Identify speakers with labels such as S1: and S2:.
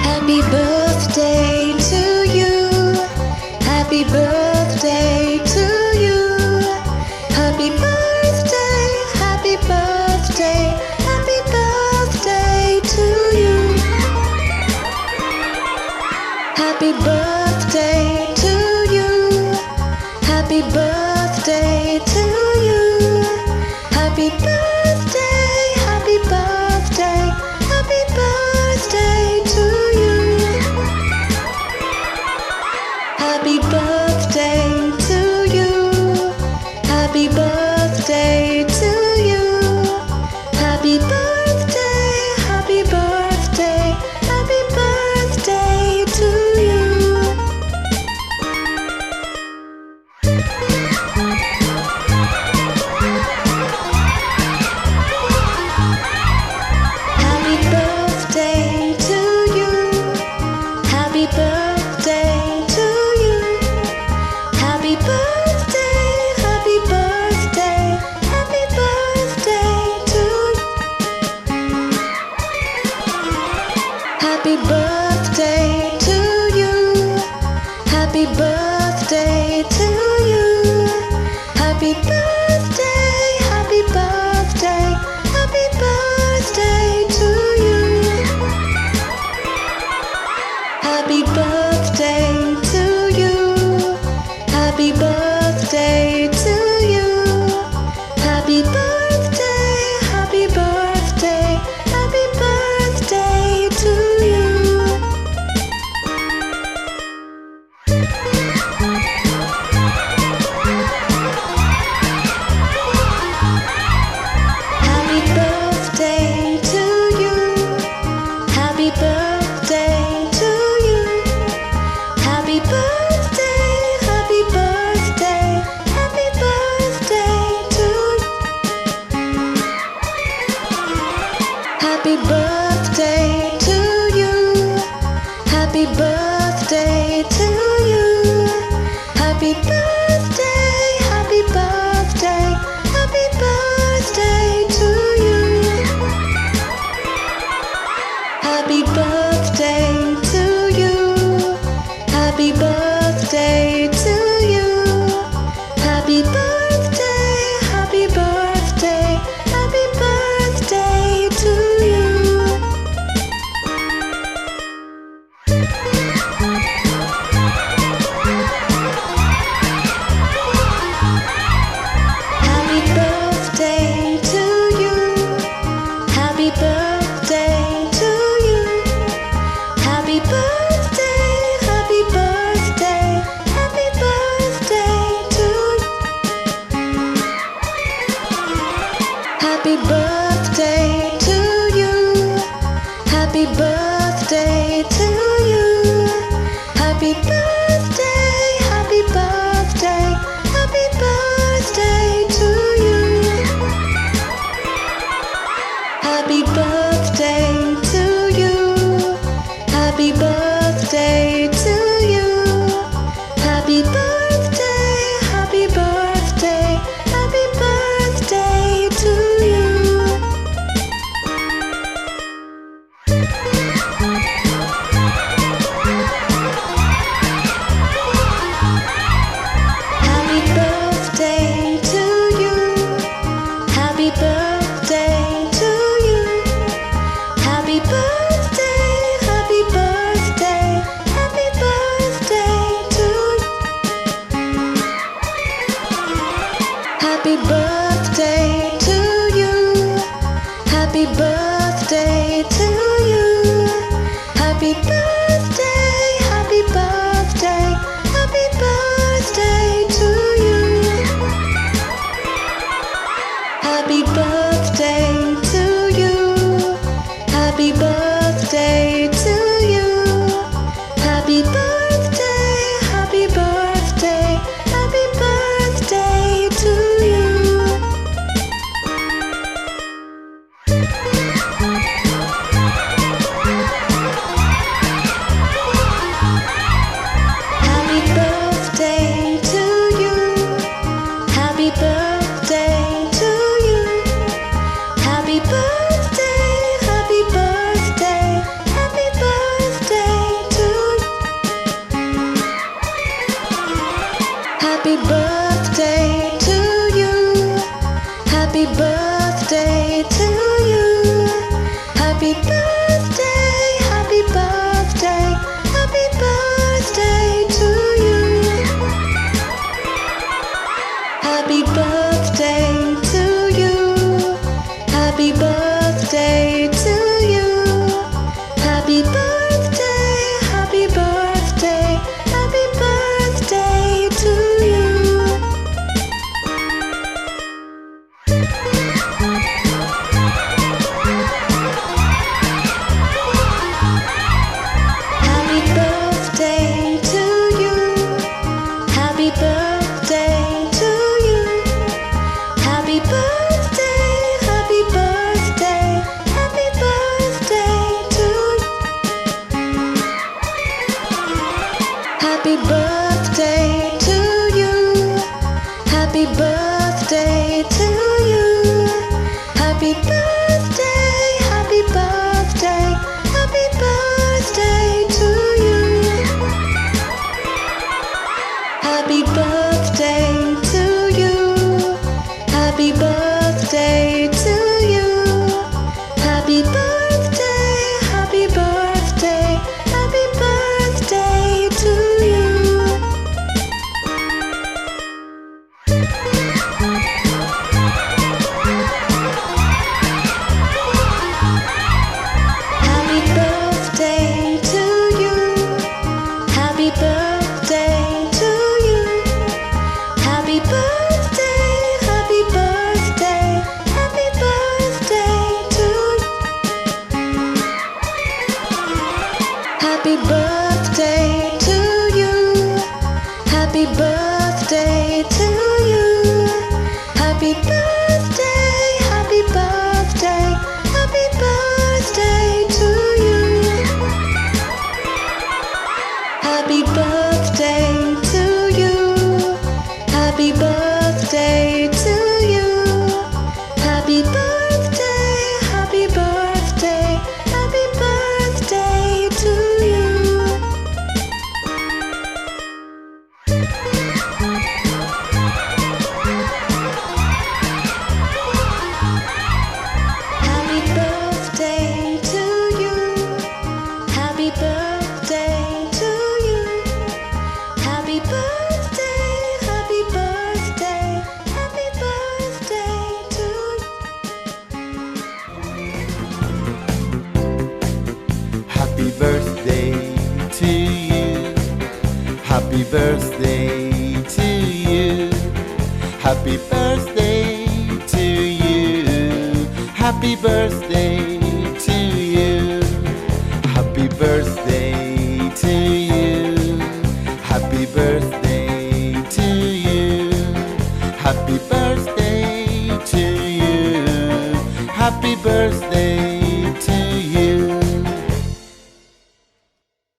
S1: Happy birthday to you. Happy birthday to you. Happy birthday, happy birthday, happy birthday to you. Happy birthday to you. Happy birthday to you. Happy birthday, happy birthday, happy birthday to you. Happy birthday to you. Happy birthday to you. Happy birthday, happy birthday, happy birthday to you. Happy birthday to you. Happy birthday to you. Happy birthday, happy birthday, happy birthday to you. Happy birthday to you. Happy birthday to you. Happy birthday, happy birthday, happy birthday to you. Happy birthday to you. Happy birthday to you. Happy birthday, happy birthday, happy birthday to you. Happy birthday to you. Happy birthday to you. Happy birthday, happy birthday, happy birthday to you. Happy birthday to you. Happy birthday to you. Happy birthday, happy birthday, happy birthday to you. Happy birthday to you. Happy birthday to you. Happy birthday, happy birthday, happy birthday to you. Happy birthday to you. Happy birthday to you. Happy birthday, happy birthday, happy birthday to you. Happy birthday to you. Happy birthday to you. Happy birthday, happy birthday, happy birthday to you. Happy birthday to you. Happy birthday to you. Happy birthday, happy birthday, happy birthday to you. Happy birthday to you. Happy birthday to you. Happy birthday, happy birthday, happy birthday to you. Happy birthday to you. Happy birthday to you. Happy birthday, happy birthday, happy birthday to you. Happy birthday to you. Happy birthday to you. Happy birthday, happy birthday, happy birthday to you. Happy birthday to you. Happy birthday to you. Happy birthday, happy birthday, happy birthday to you. Happy birthday to you. Happy birthday to you. Happy birthday, happy birthday, happy birthday to you. Happy birthday to you. Happy birthday to you. Happy birthday, happy birthday, happy birthday to you.
S2: Happy birthday to you. Happy birthday to you. Happy birthday to you. Happy birthday to you. Happy birthday to you. Happy birthday to you. Happy birthday to you. Happy birthday